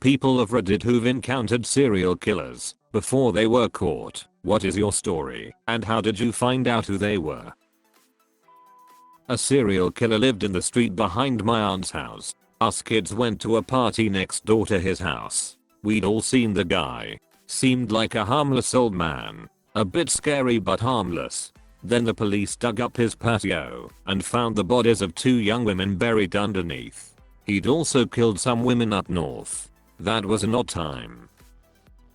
people of Reddit who've encountered serial killers before they were caught. What is your story and how did you find out who they were? A serial killer lived in the street behind my aunt's house. Us kids went to a party next door to his house. We'd all seen the guy. Seemed like a harmless old man. A bit scary but harmless. Then the police dug up his patio and found the bodies of 2 young women buried underneath. He'd also killed some women up north. That was an odd time.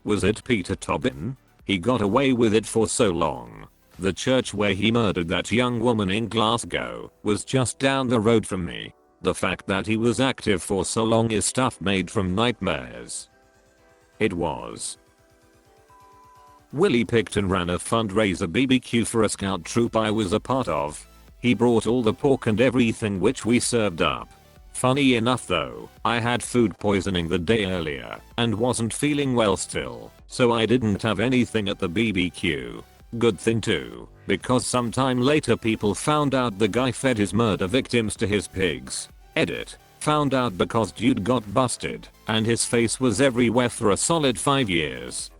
Was it Peter Tobin? He got away with it for so long. The church where he murdered that young woman in Glasgow was just down the road from me. The fact that he was active for so long is stuff made from nightmares. It was. Willie picked and ran a fundraiser BBQ for a scout troop I was a part of. He brought all the pork and everything which we served up. Funny enough though, I had food poisoning the day earlier and wasn't feeling well still, so I didn't have anything at the BBQ. Good thing too, because sometime later people found out the guy fed his murder victims to his pigs. Edit. Found out because dude got busted and his face was everywhere for a solid 5 years.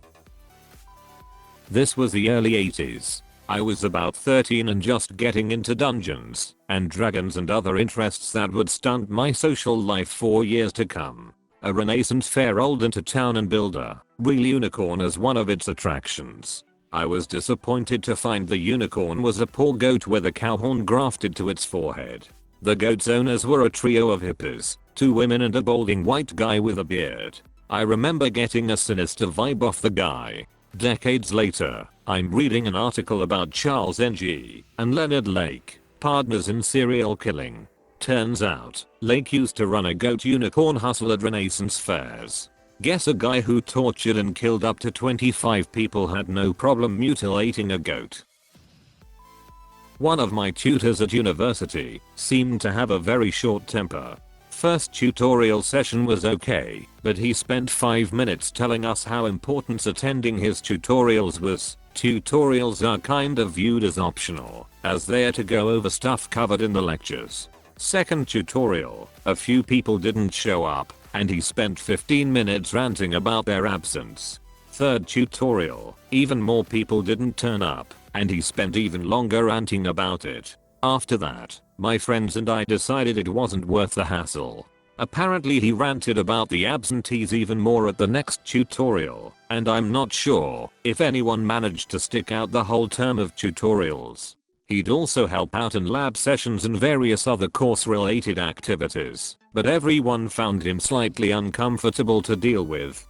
This was the early 80s. I was about 13 and just getting into Dungeons and Dragons and other interests that would stunt my social life for years to come. A Renaissance fair rolled into town and billed a real unicorn as one of its attractions. I was disappointed to find the unicorn was a poor goat with a cow horn grafted to its forehead. The goat's owners were a trio of hippies, 2 women and a balding white guy with a beard. I remember getting a sinister vibe off the guy. Decades later, I'm reading an article about Charles Ng and Leonard Lake, partners in serial killing. Turns out, Lake used to run a goat unicorn hustle at Renaissance fairs. Guess a guy who tortured and killed up to 25 people had no problem mutilating a goat. One of my tutors at university seemed to have a very short temper. First tutorial session was okay, but he spent 5 minutes telling us how important attending his tutorials was. Tutorials are kind of viewed as optional, as they're to go over stuff covered in the lectures. Second tutorial, a few people didn't show up, and he spent 15 minutes ranting about their absence. Third tutorial, even more people didn't turn up, and he spent even longer ranting about it. After that, my friends and I decided it wasn't worth the hassle. Apparently he ranted about the absentees even more at the next tutorial, and I'm not sure if anyone managed to stick out the whole term of tutorials. He'd also help out in lab sessions and various other course-related activities, but everyone found him slightly uncomfortable to deal with.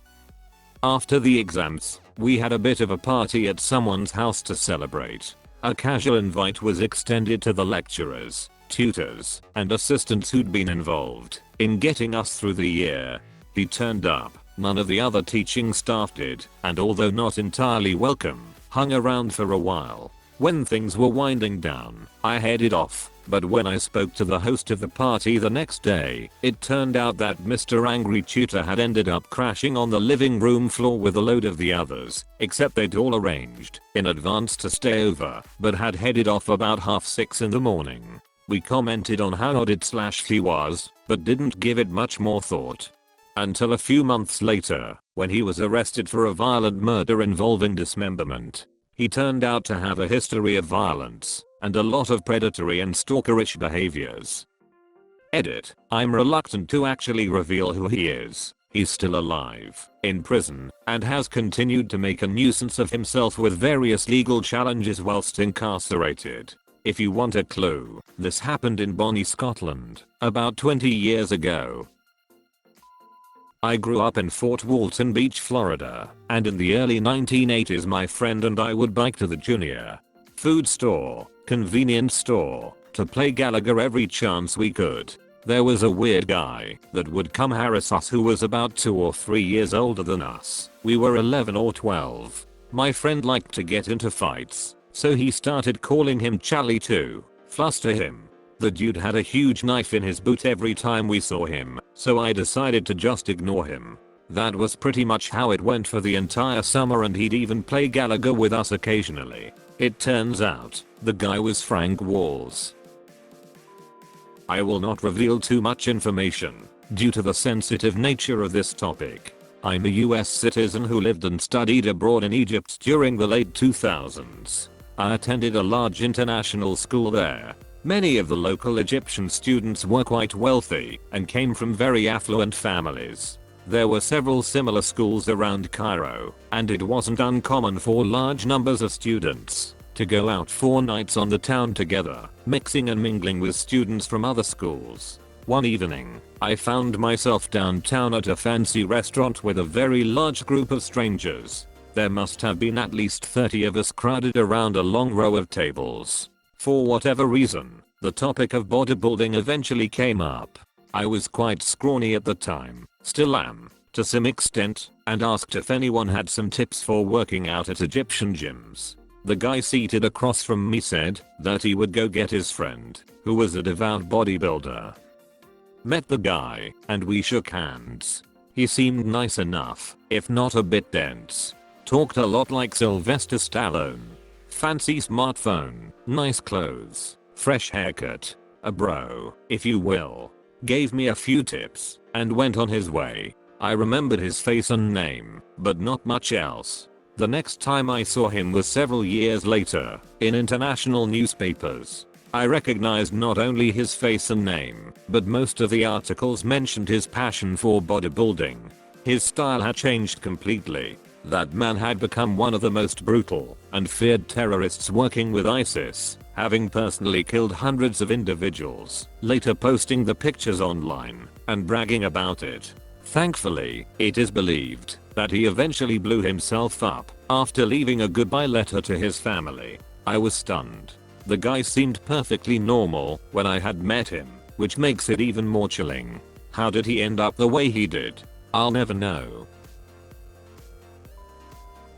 After the exams, we had a bit of a party at someone's house to celebrate. A casual invite was extended to the lecturers, tutors, and assistants who'd been involved in getting us through the year. He turned up, none of the other teaching staff did, and although not entirely welcome, hung around for a while. When things were winding down, I headed off, but when I spoke to the host of the party the next day, it turned out that Mr. Angry Tutor had ended up crashing on the living room floor with a load of the others, except they'd all arranged in advance to stay over, but had headed off about 6:30 in the morning. We commented on how odd it/he was, but didn't give it much more thought. Until a few months later, when he was arrested for a violent murder involving dismemberment. He turned out to have a history of violence and a lot of predatory and stalkerish behaviors. Edit. I'm reluctant to actually reveal who he is. He's still alive, in prison, and has continued to make a nuisance of himself with various legal challenges whilst incarcerated. If you want a clue, this happened in Bonnie, Scotland, about 20 years ago. I grew up in Fort Walton Beach, Florida, and in the early 1980s my friend and I would bike to the junior food store, convenience store, to play Gallagher every chance we could. There was a weird guy that would come harass us who was about 2 or 3 years older than us. We were 11 or 12. My friend liked to get into fights, so he started calling him Charlie to fluster him. The dude had a huge knife in his boot every time we saw him, so I decided to just ignore him. That was pretty much how it went for the entire summer, and he'd even play Gallagher with us occasionally. It turns out, the guy was Frank Walls. I will not reveal too much information, due to the sensitive nature of this topic. I'm a US citizen who lived and studied abroad in Egypt during the late 2000s. I attended a large international school there. Many of the local Egyptian students were quite wealthy and came from very affluent families. There were several similar schools around Cairo, and it wasn't uncommon for large numbers of students to go out for nights on the town together, mixing and mingling with students from other schools. One evening, I found myself downtown at a fancy restaurant with a very large group of strangers. There must have been at least 30 of us crowded around a long row of tables. For whatever reason, the topic of bodybuilding eventually came up. I was quite scrawny at the time, still am, to some extent, and asked if anyone had some tips for working out at Egyptian gyms. The guy seated across from me said that he would go get his friend, who was a devout bodybuilder. Met the guy, and we shook hands. He seemed nice enough, if not a bit dense. Talked a lot like Sylvester Stallone. Fancy smartphone, nice clothes, fresh haircut. A bro, if you will. Gave me a few tips, and went on his way. I remembered his face and name, but not much else. The next time I saw him was several years later, in international newspapers. I recognized not only his face and name, but most of the articles mentioned his passion for bodybuilding. His style had changed completely. That man had become one of the most brutal and feared terrorists working with ISIS, having personally killed hundreds of individuals, later posting the pictures online and bragging about it. Thankfully, it is believed that he eventually blew himself up after leaving a goodbye letter to his family. I was stunned. The guy seemed perfectly normal when I had met him, which makes it even more chilling. How did he end up the way he did? I'll never know.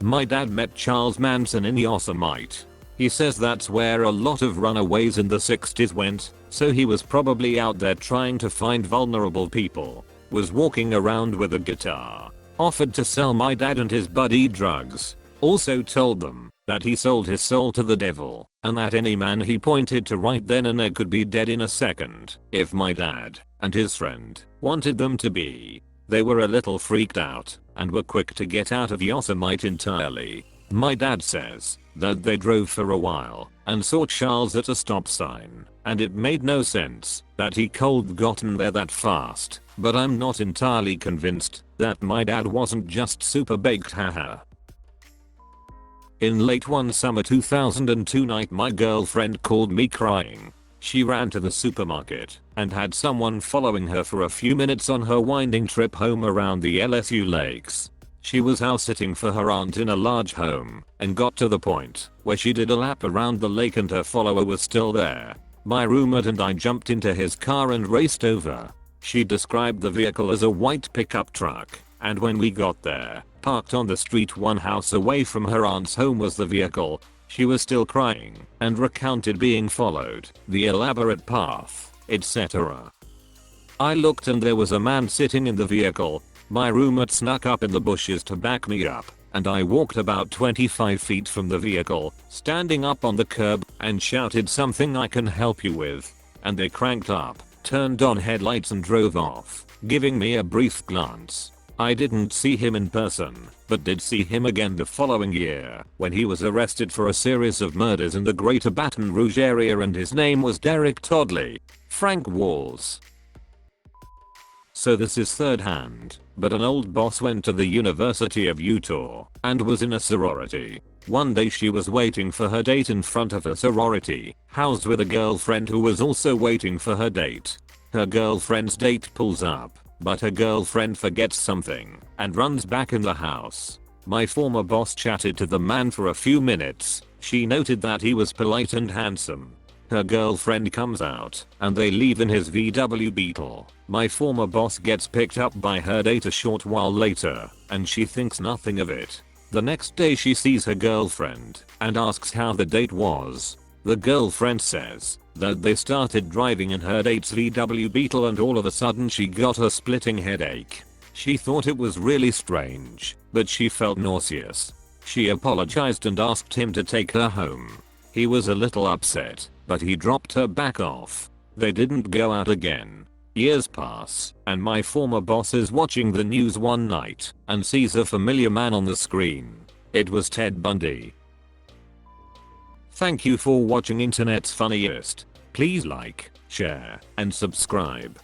My dad met Charles Manson in Yosemite. He says that's where a lot of runaways in the 60s went, so he was probably out there trying to find vulnerable people. Was walking around with a guitar. Offered to sell my dad and his buddy drugs. Also told them that he sold his soul to the devil, and that any man he pointed to right then and there could be dead in a second, if my dad and his friend wanted them to be. They were a little freaked out, and were quick to get out of Yosemite entirely. My dad says that they drove for a while, and saw Charles at a stop sign, and it made no sense that he could gotten there that fast, but I'm not entirely convinced that my dad wasn't just super baked, haha. In late one summer 2002 night, my girlfriend called me crying. She ran to the supermarket and had someone following her for a few minutes on her winding trip home around the LSU lakes. She was house sitting for her aunt in a large home and got to the point where she did a lap around the lake and her follower was still there. My roommate and I jumped into his car and raced over. She described the vehicle as a white pickup truck, and when we got there, parked on the street one house away from her aunt's home was the vehicle. She was still crying and recounted being followed, the elaborate path, etc. I looked and there was a man sitting in the vehicle. My roommate snuck up in the bushes to back me up, and I walked about 25 feet from the vehicle, standing up on the curb, and shouted something "I can help you with," and they cranked up, turned on headlights and drove off, giving me a brief glance. I didn't see him in person, but did see him again the following year when he was arrested for a series of murders in the Greater Baton Rouge area, and his name was Derek Toddley. Frank Walls. So this is third hand, but an old boss went to the University of Utah and was in a sorority. One day she was waiting for her date in front of a sorority housed with a girlfriend who was also waiting for her date. Her girlfriend's date pulls up, but her girlfriend forgets something and runs back in the house. My former boss chatted to the man for a few minutes. She noted that he was polite and handsome. Her girlfriend comes out and they leave in his VW Beetle. My former boss gets picked up by her date a short while later, and she thinks nothing of it. The next day she sees her girlfriend and asks how the date was. The girlfriend says that they started driving in her date's VW Beetle and all of a sudden she got a splitting headache. She thought it was really strange, but she felt nauseous. She apologized and asked him to take her home. He was a little upset, but he dropped her back off. They didn't go out again. Years pass, and my former boss is watching the news one night and sees a familiar man on the screen. It was Ted Bundy. Thank you for watching Internet's Funniest. Please like, share, and subscribe.